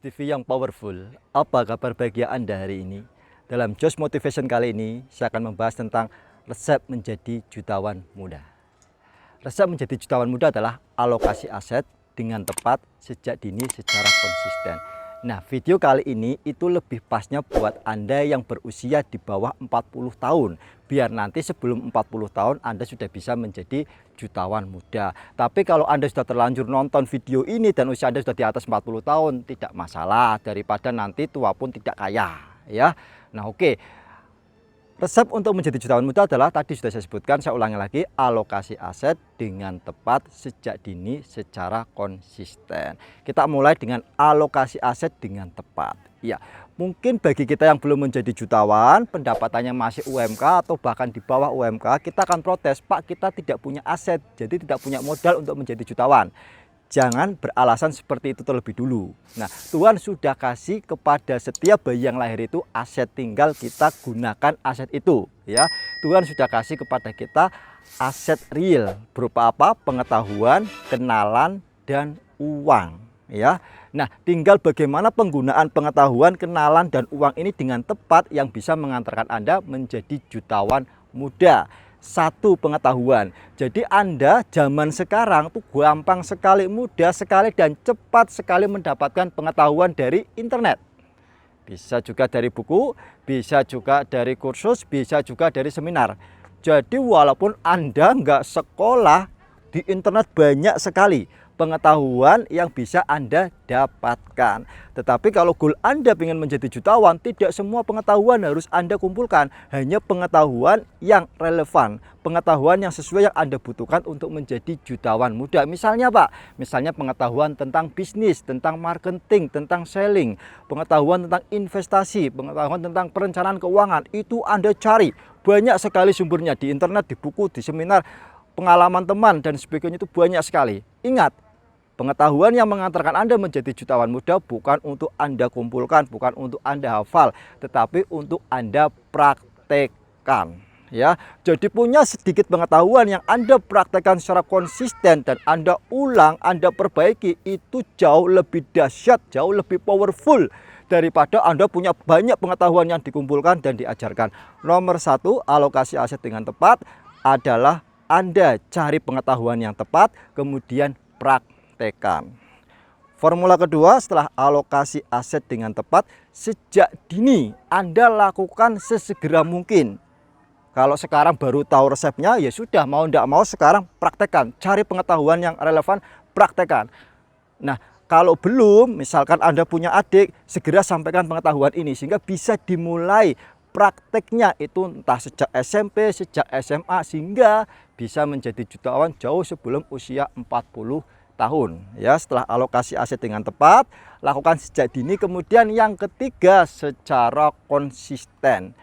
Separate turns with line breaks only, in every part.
TV yang powerful. Apa kabar bahagia Anda hari ini? Dalam Josh Motivation kali ini, saya akan membahas tentang resep menjadi jutawan muda. Resep menjadi jutawan muda adalah alokasi aset dengan tepat sejak dini secara konsisten. Nah, video kali ini itu lebih pasnya buat Anda yang berusia di bawah 40 tahun. Biar nanti sebelum 40 tahun Anda sudah bisa menjadi jutawan muda. Tapi kalau Anda sudah terlanjur nonton video ini dan usia Anda sudah di atas 40 tahun, tidak masalah, daripada nanti tua pun tidak kaya, ya. Nah, oke. Resep untuk menjadi jutawan muda adalah tadi sudah saya sebutkan, saya ulangi lagi, alokasi aset dengan tepat sejak dini secara konsisten. Kita mulai dengan alokasi aset dengan tepat. Ya, mungkin bagi kita yang belum menjadi jutawan, pendapatannya masih UMK atau bahkan di bawah UMK, kita akan protes, Pak, kita tidak punya aset, jadi tidak punya modal untuk menjadi jutawan. Jangan beralasan seperti itu terlebih dulu. Nah, Tuhan sudah kasih kepada setiap bayi yang lahir itu aset, tinggal kita gunakan aset itu, ya. Tuhan sudah kasih kepada kita aset real berupa apa? Pengetahuan, kenalan, dan uang, ya. Nah, tinggal bagaimana penggunaan pengetahuan, kenalan, dan uang ini dengan tepat yang bisa mengantarkan Anda menjadi jutawan muda. Satu, pengetahuan. Jadi Anda zaman sekarang tuh gampang sekali, mudah sekali, dan cepat sekali mendapatkan pengetahuan dari internet. Bisa juga dari buku, bisa juga dari kursus, bisa juga dari seminar. Jadi walaupun Anda nggak sekolah, di internet banyak sekali pengetahuan yang bisa Anda dapatkan. Tetapi kalau goal Anda ingin menjadi jutawan, tidak semua pengetahuan harus Anda kumpulkan. Hanya pengetahuan yang relevan, pengetahuan yang sesuai yang Anda butuhkan untuk menjadi jutawan muda. Misalnya Pak, misalnya pengetahuan tentang bisnis, tentang marketing, tentang selling, pengetahuan tentang investasi, pengetahuan tentang perencanaan keuangan. Itu Anda cari. Banyak sekali sumbernya di internet, di buku, di seminar, pengalaman teman, dan sebagainya itu banyak sekali. Ingat, pengetahuan yang mengantarkan Anda menjadi jutawan muda bukan untuk Anda kumpulkan, bukan untuk Anda hafal, tetapi untuk Anda praktekkan. Ya, jadi punya sedikit pengetahuan yang Anda praktekkan secara konsisten dan Anda ulang, Anda perbaiki, itu jauh lebih dahsyat, jauh lebih powerful daripada Anda punya banyak pengetahuan yang dikumpulkan dan diajarkan. Nomor satu, alokasi aset dengan tepat adalah Anda cari pengetahuan yang tepat, kemudian praktekkan. Formula kedua, setelah alokasi aset dengan tepat, sejak dini Anda lakukan sesegera mungkin. Kalau sekarang baru tahu resepnya, ya sudah, mau tidak mau sekarang praktekkan. Cari pengetahuan yang relevan, praktekkan. Nah, kalau belum, misalkan Anda punya adik, segera sampaikan pengetahuan ini sehingga bisa dimulai prakteknya itu entah sejak SMP, sejak SMA, sehingga bisa menjadi jutawan jauh sebelum usia 40 tahun. Ya, setelah alokasi aset dengan tepat, lakukan sejak dini. Kemudian yang ketiga, secara konsisten.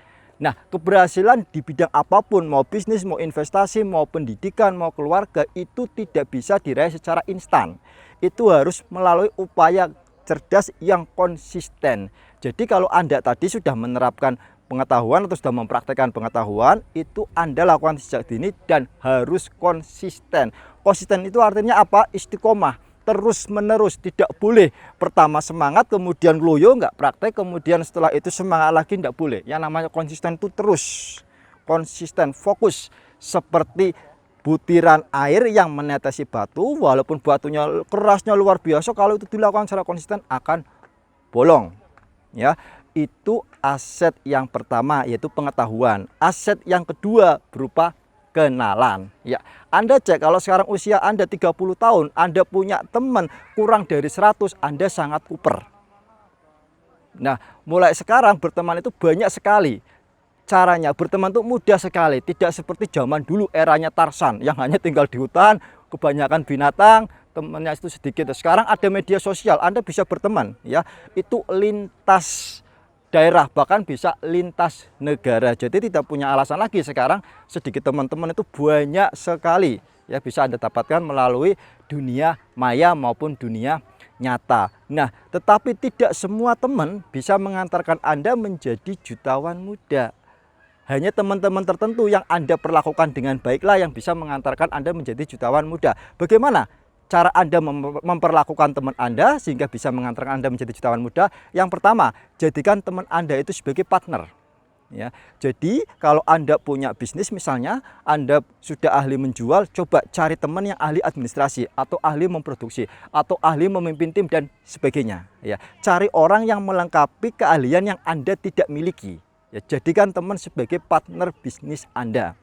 Nah, keberhasilan di bidang apapun, mau bisnis, mau investasi, mau pendidikan, mau keluarga, itu tidak bisa diraih secara instan. Itu harus melalui upaya cerdas yang konsisten. Jadi kalau Anda tadi sudah menerapkan pengetahuan atau sudah mempraktekkan pengetahuan, itu Anda lakukan sejak dini dan harus konsisten. Konsisten itu artinya apa? Istiqomah, terus menerus, tidak boleh pertama semangat kemudian loyo nggak praktek, kemudian setelah itu semangat lagi, tidak boleh. Yang namanya konsisten itu terus konsisten, fokus, seperti butiran air yang menetesi batu, walaupun batunya kerasnya luar biasa, kalau itu dilakukan secara konsisten akan bolong. Ya, itu aset yang pertama, yaitu pengetahuan. Aset yang kedua berupa kenalan. Ya, Anda cek kalau sekarang usia Anda 30 tahun, Anda punya teman kurang dari 100, Anda sangat kuper. Nah, mulai sekarang berteman itu banyak sekali. Caranya berteman itu mudah sekali, tidak seperti zaman dulu eranya Tarsan yang hanya tinggal di hutan, kebanyakan binatang, temannya itu sedikit. Sekarang ada media sosial, Anda bisa berteman, ya. Itu lintas daerah, bahkan bisa lintas negara. Jadi tidak punya alasan lagi sekarang, sedikit teman-teman itu banyak sekali, ya, bisa Anda dapatkan melalui dunia maya maupun dunia nyata. Nah, tetapi tidak semua teman bisa mengantarkan Anda menjadi jutawan muda. Hanya teman-teman tertentu yang Anda perlakukan dengan baiklah yang bisa mengantarkan Anda menjadi jutawan muda. Bagaimana? cara Anda memperlakukan teman Anda sehingga bisa mengantarkan Anda menjadi jutawan muda. Yang pertama, jadikan teman Anda itu sebagai partner. Ya, jadi kalau Anda punya bisnis misalnya, Anda sudah ahli menjual, coba cari teman yang ahli administrasi atau ahli memproduksi atau ahli memimpin tim dan sebagainya. Ya, cari orang yang melengkapi keahlian yang Anda tidak miliki. Ya, jadikan teman sebagai partner bisnis Anda.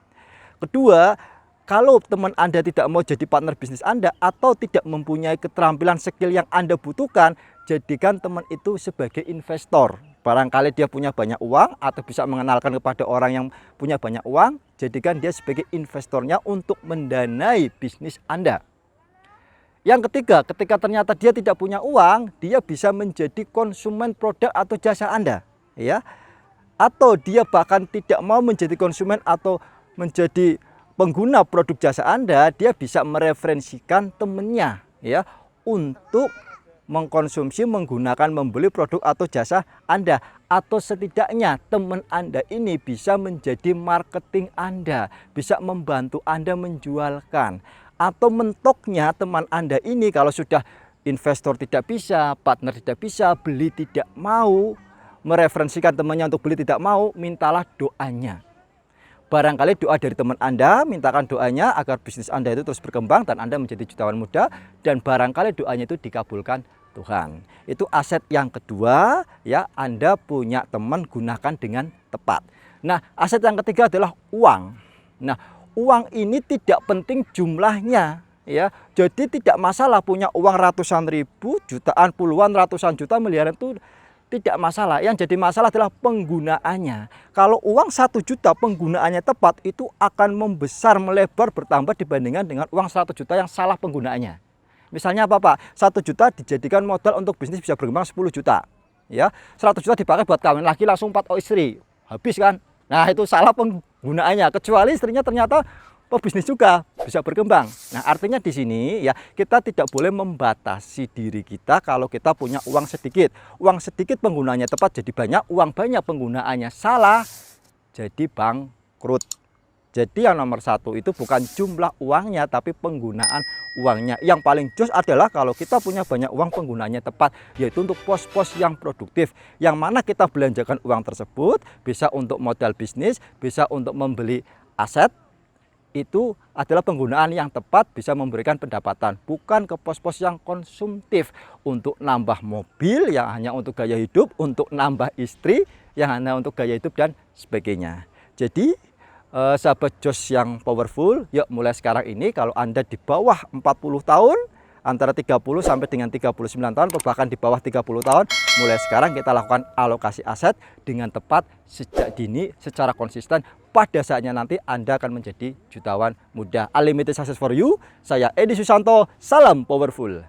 Kedua, kalau teman Anda tidak mau jadi partner bisnis Anda atau tidak mempunyai keterampilan skill yang Anda butuhkan, jadikan teman itu sebagai investor. Barangkali dia punya banyak uang atau bisa mengenalkan kepada orang yang punya banyak uang, jadikan dia sebagai investornya untuk mendanai bisnis Anda. Yang ketiga, ketika ternyata dia tidak punya uang, dia bisa menjadi konsumen produk atau jasa Anda, ya. Atau dia bahkan tidak mau menjadi konsumen atau menjadi pengguna produk jasa Anda, dia bisa mereferensikan temannya, ya, untuk mengkonsumsi, menggunakan, membeli produk atau jasa Anda. Atau setidaknya teman Anda ini bisa menjadi marketing Anda, bisa membantu Anda menjualkan. Atau mentoknya teman Anda ini kalau sudah investor tidak bisa, partner tidak bisa, beli tidak mau, mereferensikan temannya untuk beli tidak mau, mintalah doanya. Barangkali doa dari teman Anda, mintakan doanya agar bisnis Anda itu terus berkembang dan Anda menjadi jutawan muda, dan barangkali doanya itu dikabulkan Tuhan. Itu aset yang kedua, ya, Anda punya teman, gunakan dengan tepat. Nah, aset yang ketiga adalah uang. Nah, uang ini tidak penting jumlahnya, ya. Jadi tidak masalah punya uang ratusan ribu, jutaan, puluhan, ratusan juta, miliaran, itu tidak masalah. Yang jadi masalah adalah penggunaannya. Kalau uang 1 juta penggunaannya tepat, itu akan membesar, melebar, bertambah dibandingkan dengan uang 100 juta yang salah penggunaannya. Misalnya apa Pak? 1 juta dijadikan modal untuk bisnis bisa berkembang 10 juta. Ya, 100 juta dipakai buat kawin laki langsung 4 istri. Habis kan? Nah, itu salah penggunaannya. Kecuali istrinya ternyata pebisnis juga bisa berkembang. Nah, artinya di sini ya kita tidak boleh membatasi diri kita kalau kita punya uang sedikit. Uang sedikit penggunaannya tepat jadi banyak, uang banyak penggunaannya salah jadi bangkrut. Jadi yang nomor satu itu bukan jumlah uangnya tapi penggunaan uangnya. Yang paling jos adalah kalau kita punya banyak uang penggunaannya tepat, yaitu untuk pos-pos yang produktif. Yang mana kita belanjakan uang tersebut bisa untuk modal bisnis, bisa untuk membeli aset. Itu adalah penggunaan yang tepat, bisa memberikan pendapatan, bukan ke pos-pos yang konsumtif untuk nambah mobil yang hanya untuk gaya hidup, untuk nambah istri yang hanya untuk gaya hidup dan sebagainya. Jadi sahabat Jos yang powerful, yuk mulai sekarang ini kalau Anda di bawah 40 tahun, antara 30 sampai dengan 39 tahun, atau bahkan di bawah 30 tahun, mulai sekarang kita lakukan alokasi aset dengan tepat sejak dini, secara konsisten. Pada saatnya nanti Anda akan menjadi jutawan muda. Unlimited success for you. Saya Edi Susanto, salam powerful.